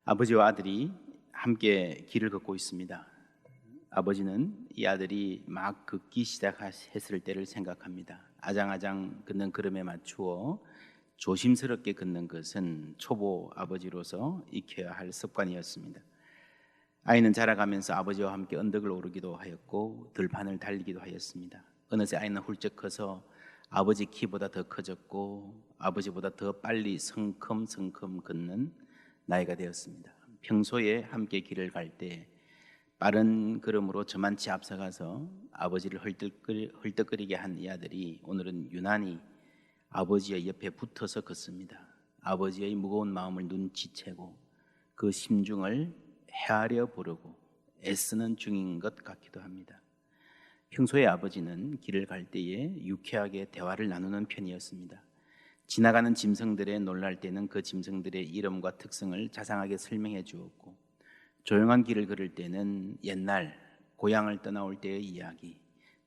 아버지와 아들이 함께 길을 걷고 있습니다. 아버지는 이 아들이 막 걷기 시작했을 때를 생각합니다. 아장아장 걷는 걸음에 맞추어 조심스럽게 걷는 것은 초보 아버지로서 익혀야 할 습관이었습니다. 아이는 자라가면서 아버지와 함께 언덕을 오르기도 하였고 들판을 달리기도 하였습니다. 어느새 아이는 훌쩍 커서 아버지 키보다 더 커졌고 아버지보다 더 빨리 성큼성큼 걷는 나이가 되었습니다. 평소에 함께 길을 갈 때 빠른 걸음으로 저만치 앞서가서 아버지를 헐떡거리게 한 이 아들이 오늘은 유난히 아버지의 옆에 붙어서 걷습니다. 아버지의 무거운 마음을 눈치채고 그 심중을 헤아려 보려고 애쓰는 중인 것 같기도 합니다. 평소에 아버지는 길을 갈 때에 유쾌하게 대화를 나누는 편이었습니다. 지나가는 짐승들에 놀랄 때는 그 짐승들의 이름과 특성을 자상하게 설명해 주었고, 조용한 길을 걸을 때는 옛날 고향을 떠나올 때의 이야기,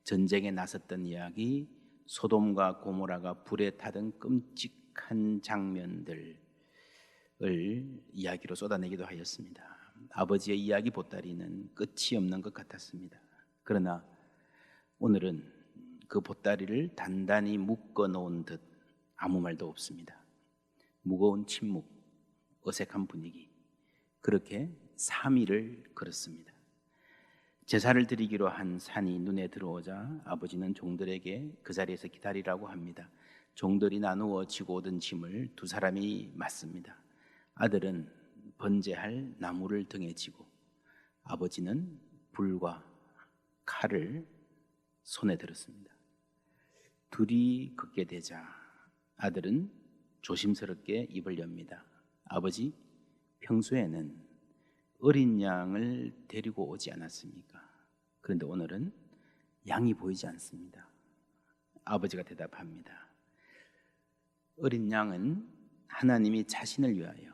전쟁에 나섰던 이야기, 소돔과 고모라가 불에 타던 끔찍한 장면들을 이야기로 쏟아내기도 하였습니다. 아버지의 이야기 보따리는 끝이 없는 것 같았습니다. 그러나 오늘은 그 보따리를 단단히 묶어 놓은 듯 아무 말도 없습니다. 무거운 침묵, 어색한 분위기. 그렇게 3일을 걸었습니다. 제사를 드리기로 한 산이 눈에 들어오자 아버지는 종들에게 그 자리에서 기다리라고 합니다. 종들이 나누어 지고 오던 짐을 두 사람이 맡습니다. 아들은 번제할 나무를 등에 지고 아버지는 불과 칼을 손에 들었습니다. 둘이 걷게 되자 아들은 조심스럽게 입을 엽니다. 아버지, 평소에는 어린 양을 데리고 오지 않았습니까? 그런데 오늘은 양이 보이지 않습니다. 아버지가 대답합니다. 어린 양은 하나님이 자신을 위하여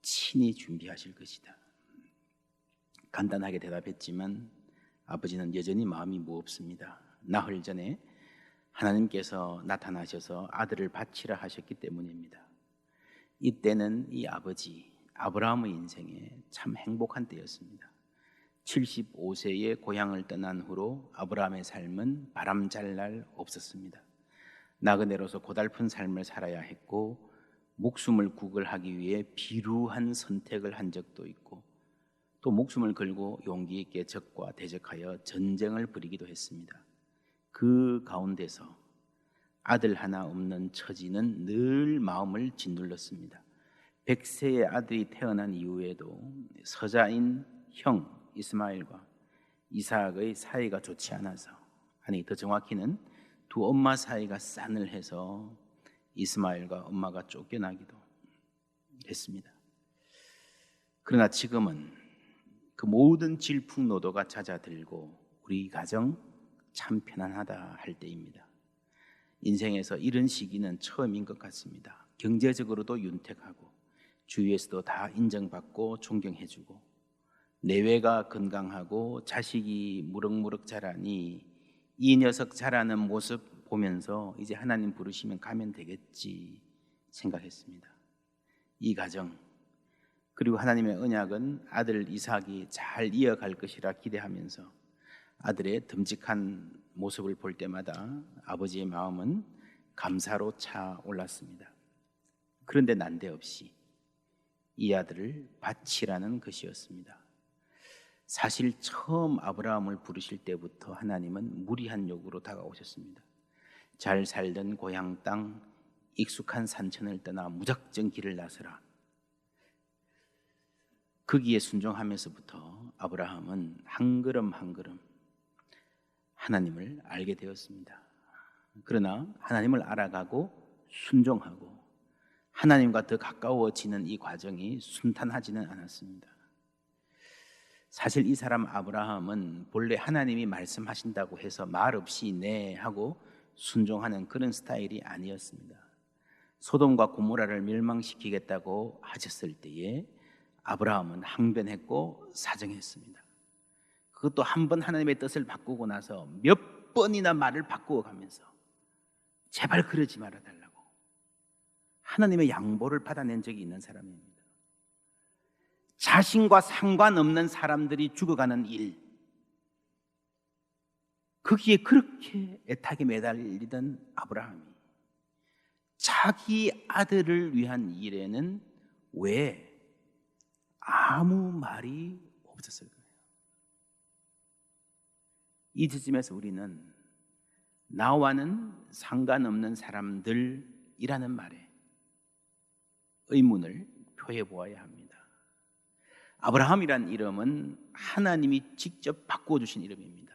친히 준비하실 것이다. 간단하게 대답했지만 아버지는 여전히 마음이 무겁습니다. 나흘 전에 하나님께서 나타나셔서 아들을 바치라 하셨기 때문입니다. 이때는 이 아버지 아브라함의 인생에 참 행복한 때였습니다. 75세에 고향을 떠난 후로 아브라함의 삶은 바람잘 날 없었습니다. 나그네로서 고달픈 삶을 살아야 했고 목숨을 구걸하기 위해 비루한 선택을 한 적도 있고 또 목숨을 걸고 용기 있게 적과 대적하여 전쟁을 벌이기도 했습니다. 그 가운데서 아들 하나 없는 처지는 늘 마음을 짓눌렀습니다. 100세의 아들이 태어난 이후에도 서자인 형 이스마엘과 이삭의 사이가 좋지 않아서, 아니 더 정확히는 두 엄마 사이가 싸늘해서 이스마엘과 엄마가 쫓겨나기도 했습니다. 그러나 지금은 그 모든 질풍노도가 잦아들고 우리 가정 참 편안하다 할 때입니다. 인생에서 이런 시기는 처음인 것 같습니다. 경제적으로도 윤택하고 주위에서도 다 인정받고 존경해주고 내외가 건강하고 자식이 무럭무럭 자라니 이 녀석 자라는 모습 보면서 이제 하나님 부르시면 가면 되겠지 생각했습니다. 이 가정 그리고 하나님의 언약은 아들 이삭이 잘 이어갈 것이라 기대하면서 아들의 듬직한 모습을 볼 때마다 아버지의 마음은 감사로 차올랐습니다. 그런데 난데없이 이 아들을 바치라는 것이었습니다. 사실 처음 아브라함을 부르실 때부터 하나님은 무리한 요구로 다가오셨습니다. 잘 살던 고향 땅 익숙한 산천을 떠나 무작정 길을 나서라. 거기에 순종하면서부터 아브라함은 한 걸음 한 걸음 하나님을 알게 되었습니다. 그러나 하나님을 알아가고 순종하고 하나님과 더 가까워지는 이 과정이 순탄하지는 않았습니다. 사실 이 사람 아브라함은 본래 하나님이 말씀하신다고 해서 말 없이 네 하고 순종하는 그런 스타일이 아니었습니다. 소돔과 고모라를 멸망시키겠다고 하셨을 때에 아브라함은 항변했고 사정했습니다. 그것도 한 번 하나님의 뜻을 바꾸고 나서 몇 번이나 말을 바꾸어 가면서 제발 그러지 말아달라고 하나님의 양보를 받아낸 적이 있는 사람입니다. 자신과 상관없는 사람들이 죽어가는 일, 거기에 그렇게 애타게 매달리던 아브라함이 자기 아들을 위한 일에는 왜 아무 말이 없었을 거예요. 이 지점에서 우리는 나와는 상관없는 사람들이라는 말에 의문을 표해 보아야 합니다. 아브라함이란 이름은 하나님이 직접 바꿔주신 이름입니다.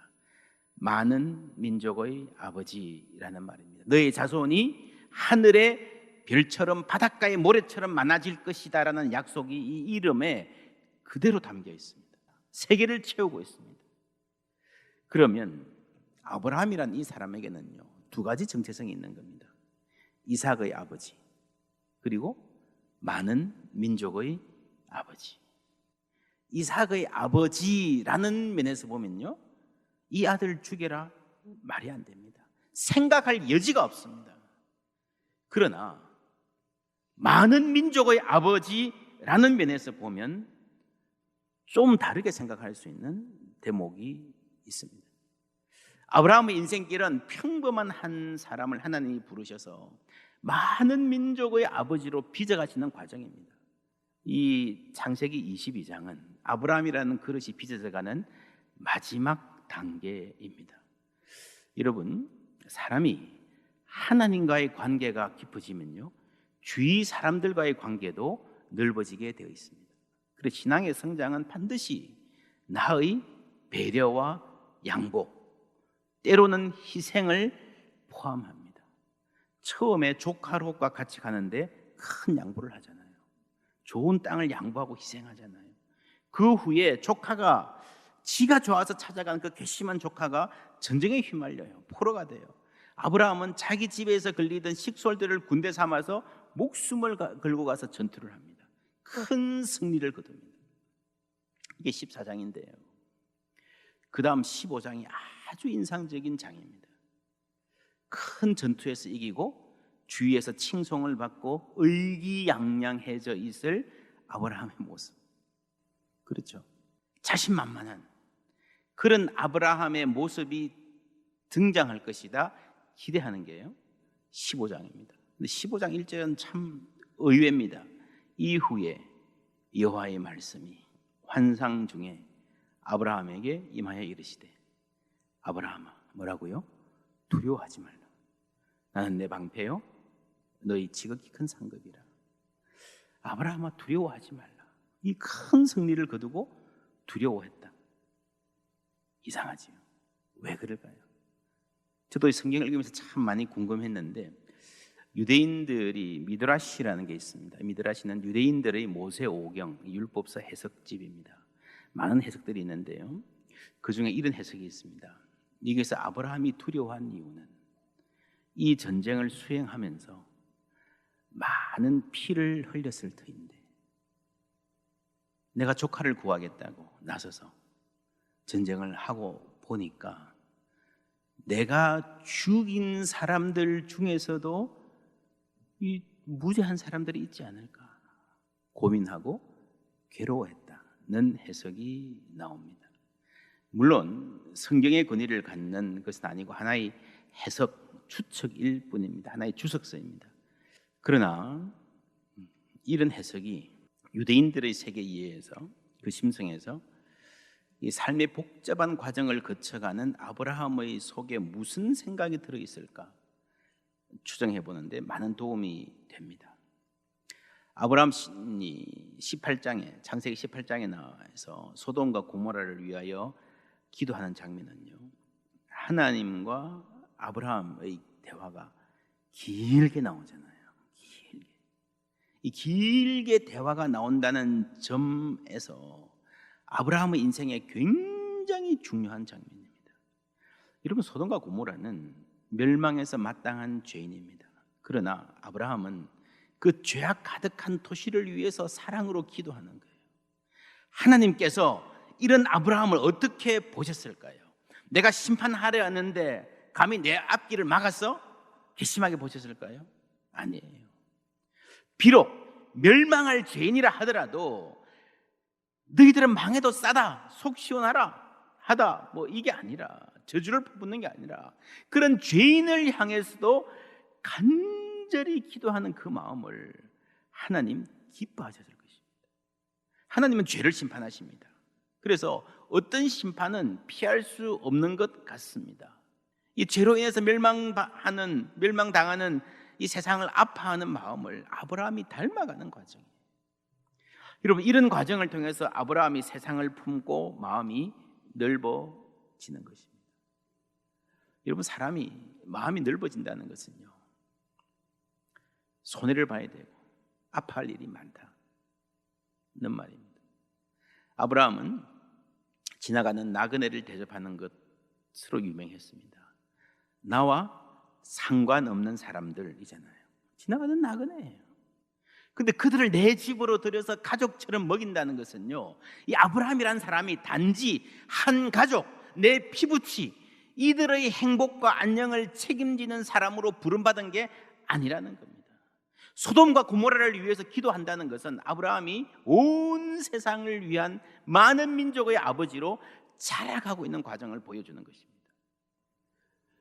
많은 민족의 아버지라는 말입니다. 너의 자손이 하늘의 별처럼 바닷가의 모래처럼 많아질 것이다 라는 약속이 이 이름에 그대로 담겨 있습니다. 세계를 채우고 있습니다. 그러면 아브라함이란 이 사람에게는요, 두 가지 정체성이 있는 겁니다. 이삭의 아버지, 그리고 많은 민족의 아버지. 이삭의 아버지라는 면에서 보면요, 이 아들 죽여라 말이 안 됩니다. 생각할 여지가 없습니다. 그러나 많은 민족의 아버지라는 면에서 보면 좀 다르게 생각할 수 있는 대목이 있습니다. 아브라함의 인생길은 평범한 한 사람을 하나님이 부르셔서 많은 민족의 아버지로 빚어가시는 과정입니다. 이 창세기 22장은 아브라함이라는 그릇이 빚어져가는 마지막 단계입니다. 여러분, 사람이 하나님과의 관계가 깊어지면요, 주위 사람들과의 관계도 넓어지게 되어 있습니다. 그래서 신앙의 성장은 반드시 나의 배려와 양보, 때로는 희생을 포함합니다. 처음에 조카롯과 같이 가는데 큰 양보를 하잖아요. 좋은 땅을 양보하고 희생하잖아요. 그 후에 조카가 지가 좋아서 찾아간 그 괘씸한 조카가 전쟁에 휘말려요. 포로가 돼요. 아브라함은 자기 집에서 걸리던 식솔들을 군대 삼아서 목숨을 걸고 가서 전투를 합니다. 큰 승리를 거둡니다. 이게 14장인데요. 그 다음 15장이 아주 인상적인 장입니다. 큰 전투에서 이기고 주위에서 칭송을 받고 의기양양해져 있을 아브라함의 모습. 그렇죠. 자신만만한 그런 아브라함의 모습이 등장할 것이다 기대하는 게요, 15장입니다. 근데 15장 1절은 참 의외입니다. 이후에 여호와의 말씀이 환상 중에 아브라함에게 임하여 이르시되, 아브라함아, 뭐라고요? 두려워하지 말라. 나는 내 방패요, 너희 지극히 큰 상급이라. 아브라함아, 두려워하지 말라. 이 큰 승리를 거두고 두려워했다. 이상하지요. 왜 그럴까요? 저도 이 성경을 읽으면서 참 많이 궁금했는데, 유대인들이 미드라시라는 게 있습니다. 미드라시는 유대인들의 모세오경 율법서 해석집입니다. 많은 해석들이 있는데요, 그 중에 이런 해석이 있습니다. 여기서 아브라함이 두려워한 이유는 이 전쟁을 수행하면서 많은 피를 흘렸을 터인데, 내가 조카를 구하겠다고 나서서 전쟁을 하고 보니까 내가 죽인 사람들 중에서도 이 무죄한 사람들이 있지 않을까 고민하고 괴로워했다는 해석이 나옵니다. 물론 성경의 권위를 갖는 것은 아니고 하나의 해석 추측일 뿐입니다. 하나의 주석서입니다. 그러나 이런 해석이 유대인들의 세계 이해에서, 그 심성에서 이 삶의 복잡한 과정을 거쳐가는 아브라함의 속에 무슨 생각이 들어있을까 추정해 보는데 많은 도움이 됩니다. 아브라함이 18장에, 창세기 18장에 나와서 소돔과 고모라를 위하여 기도하는 장면은요, 하나님과 아브라함의 대화가 길게 나오잖아요. 이 길게 대화가 나온다는 점에서 아브라함의 인생에 굉장히 중요한 장면입니다. 여러분, 소돔과 고모라는 멸망에서 마땅한 죄인입니다. 그러나 아브라함은 그 죄악 가득한 도시를 위해서 사랑으로 기도하는 거예요. 하나님께서 이런 아브라함을 어떻게 보셨을까요? 내가 심판하려 하는데 감히 내 앞길을 막아서 괘씸하게 보셨을까요? 아니에요. 비록 멸망할 죄인이라 하더라도 너희들은 망해도 싸다, 속 시원하라 하다, 뭐 이게 아니라, 저주를 퍼붓는 게 아니라, 그런 죄인을 향해서도 간절히 기도하는 그 마음을 하나님 기뻐하셨을 것입니다. 하나님은 죄를 심판하십니다. 그래서 어떤 심판은 피할 수 없는 것 같습니다. 이 죄로 인해서 멸망당하는 이 세상을 아파하는 마음을 아브라함이 닮아가는 과정이에요. 여러분, 이런 과정을 통해서 아브라함이 세상을 품고 마음이 넓어지는 것입니다. 여러분, 사람이 마음이 넓어진다는 것은요, 손해를 봐야 되고 아파할 일이 많다는 말입니다. 아브라함은 지나가는 나그네를 대접하는 것으로 유명했습니다. 나와 상관없는 사람들이잖아요. 지나가는 나그네예요. 근데 그들을 내 집으로 들여서 가족처럼 먹인다는 것은요, 이 아브라함이라는 사람이 단지 한 가족, 내 피부치, 이들의 행복과 안녕을 책임지는 사람으로 부름받은 게 아니라는 겁니다. 소돔과 고모라를 위해서 기도한다는 것은 아브라함이 온 세상을 위한 많은 민족의 아버지로 자라가고 있는 과정을 보여주는 것입니다.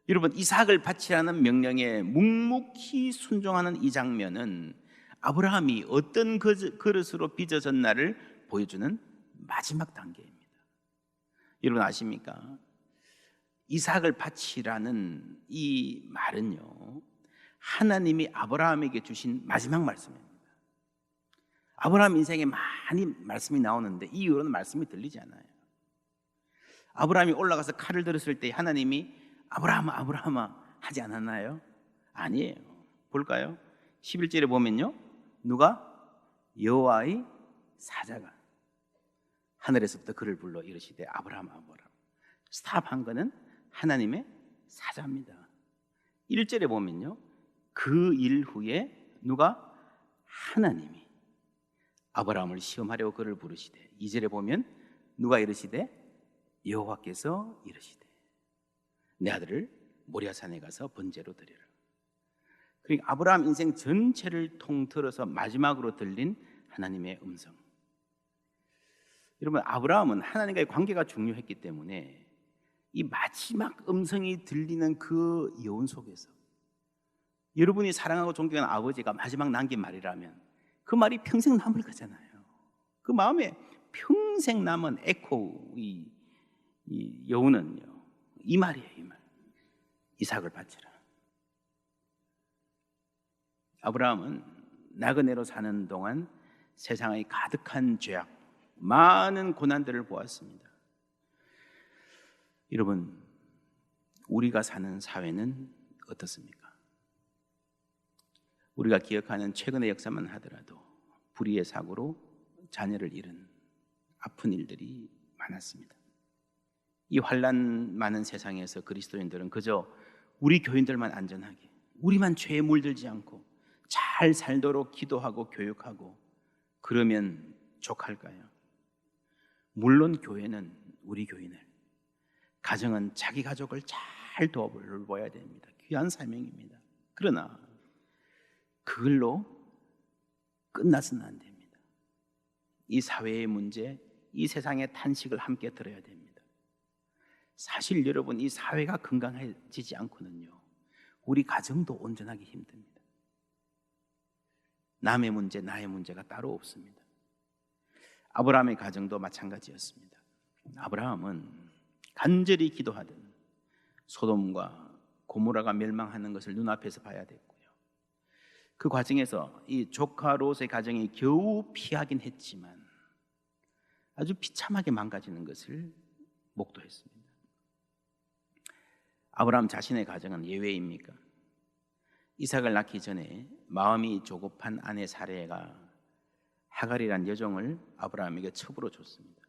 여러분, 이삭을 바치라는 명령에 묵묵히 순종하는 이 장면은 아브라함이 어떤 그릇으로 빚어졌나를 보여주는 마지막 단계입니다. 여러분 아십니까? 이삭을 바치라는 이 말은요, 하나님이 아브라함에게 주신 마지막 말씀입니다. 아브라함 인생에 많이 말씀이 나오는데 이 이후로는 말씀이 들리지 않아요. 아브라함이 올라가서 칼을 들었을 때 하나님이 아브라함아 아브라함아 하지 않았나요? 아니에요. 볼까요? 11절에 보면요, 누가? 여호와의 사자가 하늘에서부터 그를 불러 이르시되 아브라함 아브라함. 스탑한 거는 하나님의 사자입니다. 1절에 보면요, 그 일 후에 누가? 하나님이 아브라함을 시험하려고 그를 부르시되, 2절에 보면 누가 이르시되? 여호와께서 이르시되 내 아들을 모리아산에 가서 번제로 드리라. 그러니까 아브라함 인생 전체를 통틀어서 마지막으로 들린 하나님의 음성. 여러분, 아브라함은 하나님과의 관계가 중요했기 때문에 이 마지막 음성이 들리는 그 여운 속에서 여러분이 사랑하고 존경하는 아버지가 마지막 남긴 말이라면 그 말이 평생 남을 거잖아요. 그 마음에 평생 남은 에코, 이 여운은요, 이 말이에요. 이 말. 이삭을 바치라. 아브라함은 나그네로 사는 동안 세상의 가득한 죄악, 많은 고난들을 보았습니다. 여러분, 우리가 사는 사회는 어떻습니까? 우리가 기억하는 최근의 역사만 하더라도 불의의 사고로 자녀를 잃은 아픈 일들이 많았습니다. 이 환난 많은 세상에서 그리스도인들은 그저 우리 교인들만 안전하게, 우리만 죄에 물들지 않고 잘 살도록 기도하고 교육하고 그러면 족할까요? 물론 교회는 우리 교인을, 가정은 자기 가족을 잘 도와야 됩니다. 귀한 사명입니다. 그러나 그걸로 끝나서는 안 됩니다. 이 사회의 문제, 이 세상의 탄식을 함께 들어야 됩니다. 사실 여러분, 이 사회가 건강해지지 않고는요, 우리 가정도 온전하기 힘듭니다. 남의 문제, 나의 문제가 따로 없습니다. 아브라함의 가정도 마찬가지였습니다. 아브라함은 간절히 기도하던 소돔과 고모라가 멸망하는 것을 눈앞에서 봐야 됐고요, 그 과정에서 이 조카 롯의 가정이 겨우 피하긴 했지만 아주 비참하게 망가지는 것을 목도했습니다. 아브라함 자신의 가정은 예외입니까? 이삭을 낳기 전에 마음이 조급한 아내 사레가 하갈이란 여종을 아브라함에게 첩으로 줬습니다.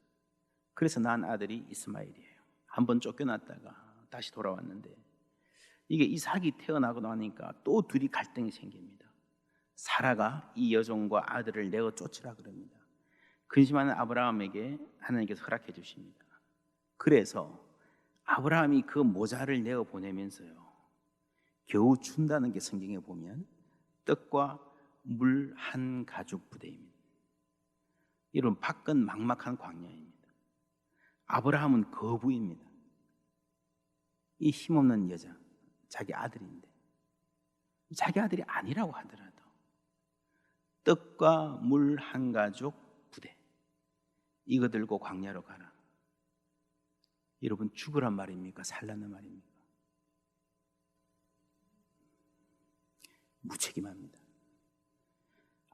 그래서 낳은 아들이 이스마엘이에요. 한번 쫓겨났다가 다시 돌아왔는데 이게 이삭이 태어나고 나니까 또 둘이 갈등이 생깁니다. 사라가 이 여종과 아들을 내어 쫓으라 그럽니다. 근심하는 아브라함에게 하나님께서 허락해 주십니다. 그래서 아브라함이 그 모자를 내어 보내면서요, 겨우 준다는 게 성경에 보면 떡과 물 한 가죽 부대입니다. 여러분, 밖은 막막한 광야입니다. 아브라함은 거부입니다. 이 힘없는 여자, 자기 아들인데, 자기 아들이 아니라고 하더라도 떡과 물 한 가죽 부대, 이거 들고 광야로 가라. 여러분, 죽으란 말입니까? 살라는 말입니까? 무책임합니다.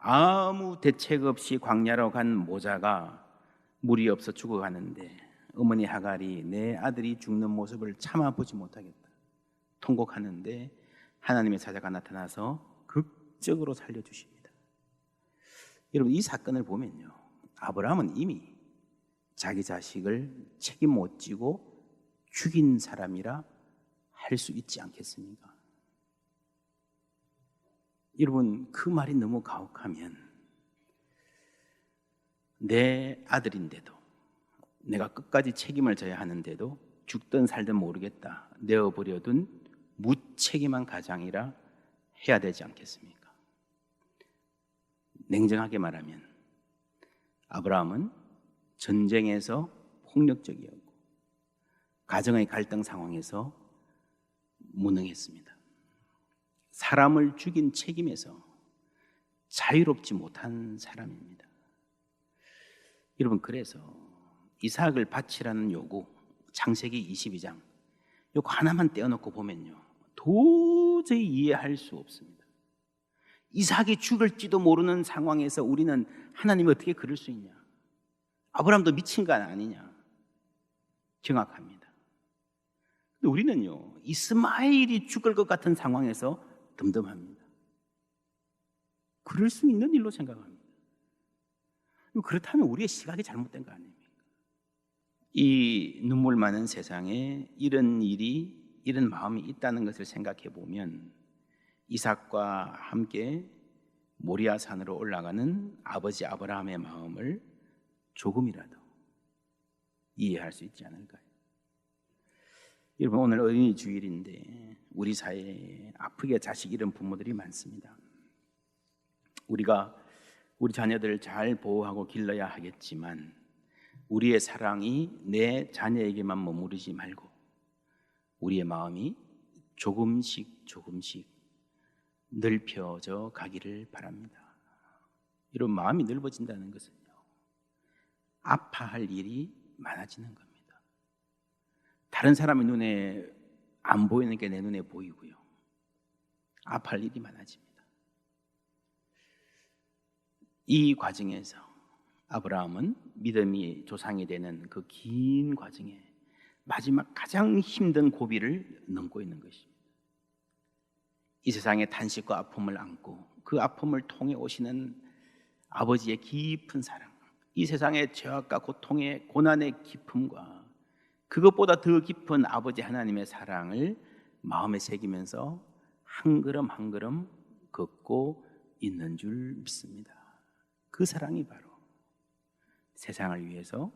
아무 대책 없이 광야로 간 모자가 물이 없어 죽어가는데 어머니 하갈이 내 아들이 죽는 모습을 참아보지 못하겠다 통곡하는데 하나님의 사자가 나타나서 극적으로 살려주십니다. 여러분, 이 사건을 보면요, 아브라함은 이미 자기 자식을 책임 못 지고 죽인 사람이라 할 수 있지 않겠습니까? 여러분, 그 말이 너무 가혹하면 내 아들인데도, 내가 끝까지 책임을 져야 하는데도 죽든 살든 모르겠다 내어버려둔 무책임한 가장이라 해야 되지 않겠습니까? 냉정하게 말하면 아브라함은 전쟁에서 폭력적이었고 가정의 갈등 상황에서 무능했습니다. 사람을 죽인 책임에서 자유롭지 못한 사람입니다. 여러분, 그래서 이삭을 바치라는 요구, 창세기 22장 요거 하나만 떼어놓고 보면요, 도저히 이해할 수 없습니다. 이삭이 죽을지도 모르는 상황에서 우리는 하나님이 어떻게 그럴 수 있냐? 아브라함도 미친 거 아니냐? 경악합니다. 근데 우리는요, 이스마엘이 죽을 것 같은 상황에서 덤덤합니다. 그럴 수 있는 일로 생각합니다. 그렇다면 우리의 시각이 잘못된 거 아닙니까? 이 눈물 많은 세상에 이런 일이, 이런 마음이 있다는 것을 생각해 보면 이삭과 함께 모리아 산으로 올라가는 아버지 아브라함의 마음을 조금이라도 이해할 수 있지 않을까요? 여러분, 오늘 어린이 주일인데 우리 사회에 아프게 자식 잃은 부모들이 많습니다. 우리가 우리 자녀들을 잘 보호하고 길러야 하겠지만 우리의 사랑이 내 자녀에게만 머무르지 말고 우리의 마음이 조금씩 넓혀져 가기를 바랍니다. 이런 마음이 넓어진다는 것은요, 아파할 일이 많아지는 겁니다. 다른 사람의 눈에 안 보이는 게 내 눈에 보이고요, 아파할 일이 많아집니다. 이 과정에서 아브라함은 믿음이 조상이 되는 그 긴 과정에 마지막 가장 힘든 고비를 넘고 있는 것입니다. 이 세상의 탄식과 아픔을 안고 그 아픔을 통해 오시는 아버지의 깊은 사랑, 이 세상의 죄악과 고통의 고난의 깊음과 그것보다 더 깊은 아버지 하나님의 사랑을 마음에 새기면서 한 걸음 한 걸음 걷고 있는 줄 믿습니다. 그 사랑이 바로 세상을 위해서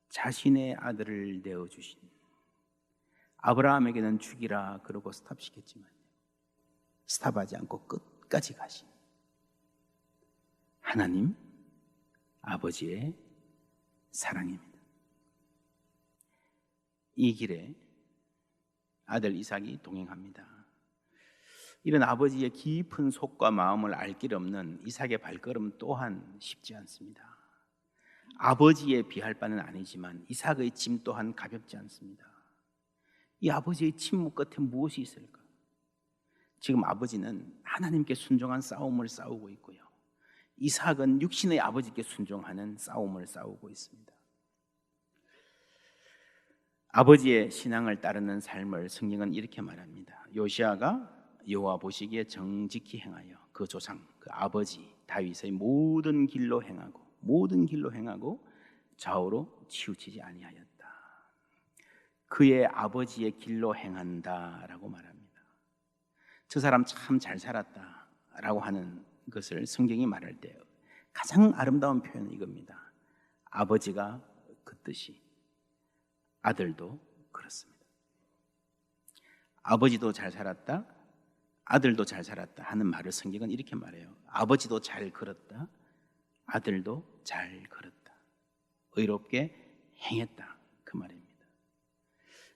자신의 아들을 내어주신, 아브라함에게는 죽이라 그러고 스탑시켰지만 스탑하지 않고 끝까지 가신 하나님 아버지의 사랑입니다. 이 길에 아들 이삭이 동행합니다. 이런 아버지의 깊은 속과 마음을 알 길 없는 이삭의 발걸음 또한 쉽지 않습니다. 아버지에 비할 바는 아니지만 이삭의 짐 또한 가볍지 않습니다. 이 아버지의 침묵 끝에 무엇이 있을까? 지금 아버지는 하나님께 순종한 싸움을 싸우고 있고요, 이삭은 육신의 아버지께 순종하는 싸움을 싸우고 있습니다. 아버지의 신앙을 따르는 삶을 성경은 이렇게 말합니다. 요시아가 여호와 보시기에 정직히 행하여 그 조상, 그 아버지 다윗의 모든 길로 행하고 좌우로 치우치지 아니하였다. 그의 아버지의 길로 행한다라고 말합니다. 저 사람 참 잘 살았다라고 하는 것을 성경이 말할 때 가장 아름다운 표현은 이겁니다. 아버지가 걷듯이 아들도 그렇습니다. 아버지도 잘 살았다, 아들도 잘 살았다 하는 말을 성경은 이렇게 말해요. 아버지도 잘 걸었다, 아들도 잘 걸었다. 의롭게 행했다. 그 말입니다.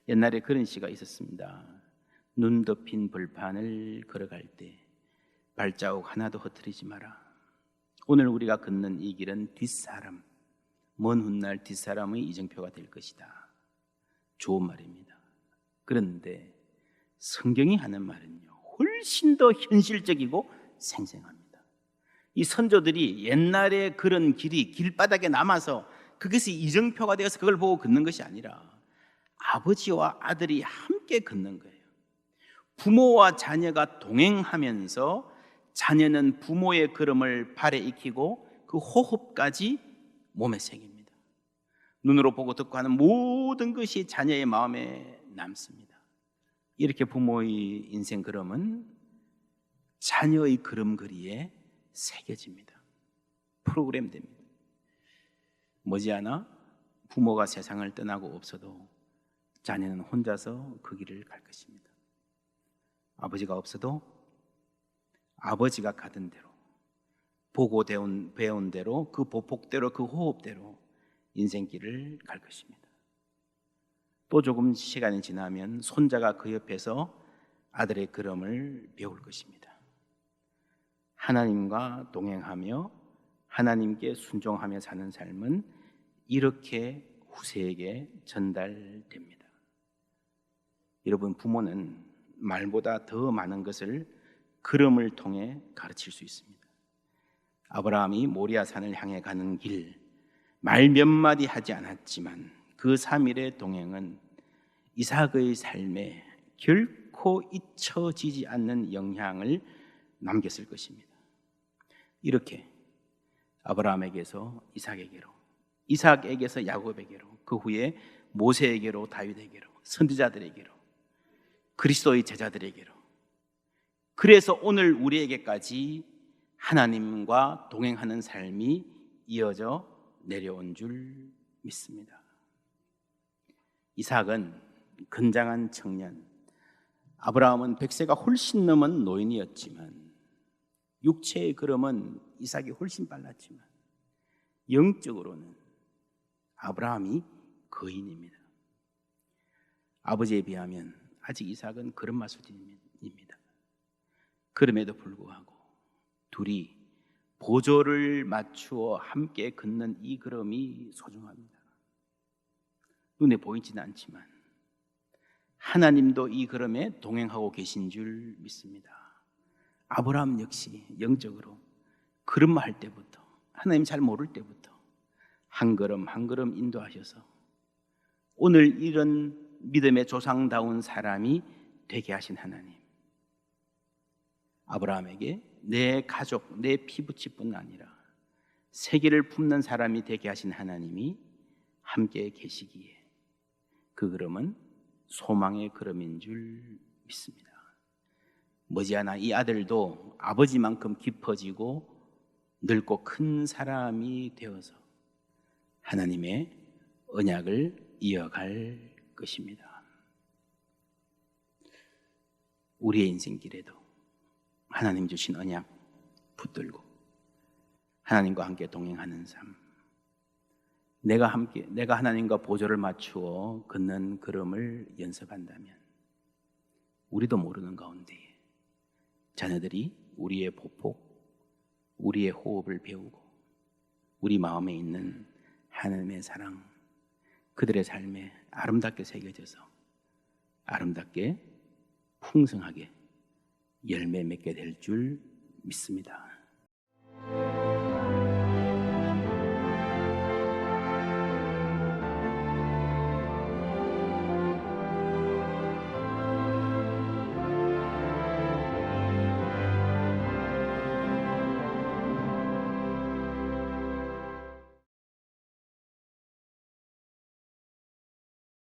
옛날에 그런 시가 있었습니다. 눈 덮인 벌판을 걸어갈 때 발자국 하나도 흩어지지 마라. 오늘 우리가 걷는 이 길은 뒷사람, 먼 훗날 뒷사람의 이정표가 될 것이다. 좋은 말입니다. 그런데 성경이 하는 말은요, 훨씬 더 현실적이고 생생합니다. 이 선조들이 옛날에 그런 길이 길바닥에 남아서 그것이 이정표가 되어서 그걸 보고 걷는 것이 아니라 아버지와 아들이 함께 걷는 거예요. 부모와 자녀가 동행하면서 자녀는 부모의 걸음을 발에 익히고 그 호흡까지 몸에 새깁니다. 눈으로 보고 듣고 하는 모든 것이 자녀의 마음에 남습니다. 이렇게 부모의 인생 걸음은 자녀의 걸음걸이에 새겨집니다. 프로그램됩니다. 머지않아 부모가 세상을 떠나고 없어도 자녀는 혼자서 그 길을 갈 것입니다. 아버지가 없어도 아버지가 가던 대로, 보고 배운 대로, 그 보폭대로, 그 호흡대로 인생길을 갈 것입니다. 또 조금 시간이 지나면 손자가 그 옆에서 아들의 걸음을 배울 것입니다. 하나님과 동행하며 하나님께 순종하며 사는 삶은 이렇게 후세에게 전달됩니다. 여러분, 부모는 말보다 더 많은 것을 걸음을 통해 가르칠 수 있습니다. 아브라함이 모리아산을 향해 가는 길, 말 몇 마디 하지 않았지만 그 3일의 동행은 이삭의 삶에 결코 잊혀지지 않는 영향을 남겼을 것입니다. 이렇게 아브라함에게서 이삭에게로, 이삭에게서 야곱에게로, 그 후에 모세에게로, 다윗에게로, 선지자들에게로, 그리스도의 제자들에게로, 그래서 오늘 우리에게까지 하나님과 동행하는 삶이 이어져 내려온 줄 믿습니다. 이삭은 건장한 청년, 아브라함은 100세가 훨씬 넘은 노인이었지만 육체의 걸음은 이삭이 훨씬 빨랐지만 영적으로는 아브라함이 거인입니다. 아버지에 비하면 아직 이삭은 걸음마 수준입니다. 그럼에도 불구하고 둘이 보조를 맞추어 함께 걷는 이 걸음이 소중합니다. 눈에 보이지는 않지만 하나님도 이 걸음에 동행하고 계신 줄 믿습니다. 아브라함 역시 영적으로 걸음마 할 때부터, 하나님 잘 모를 때부터 한 걸음 한 걸음 인도하셔서 오늘 이런 믿음의 조상다운 사람이 되게 하신 하나님, 아브라함에게 내 가족, 내 피부치뿐 아니라 세계를 품는 사람이 되게 하신 하나님이 함께 계시기에 그 걸음은 소망의 걸음인 줄 믿습니다. 머지않아 이 아들도 아버지만큼 깊어지고 늙고 큰 사람이 되어서 하나님의 언약을 이어갈 것입니다. 우리의 인생길에도 하나님 주신 언약 붙들고 하나님과 함께 동행하는 삶, 내가 하나님과 보조를 맞추어 걷는 걸음을 연습한다면 우리도 모르는 가운데 자녀들이 우리의 보폭, 우리의 호흡을 배우고 우리 마음에 있는 하나님의 사랑, 그들의 삶에 아름답게 새겨져서 아름답게 풍성하게 열매 맺게 될 줄 믿습니다.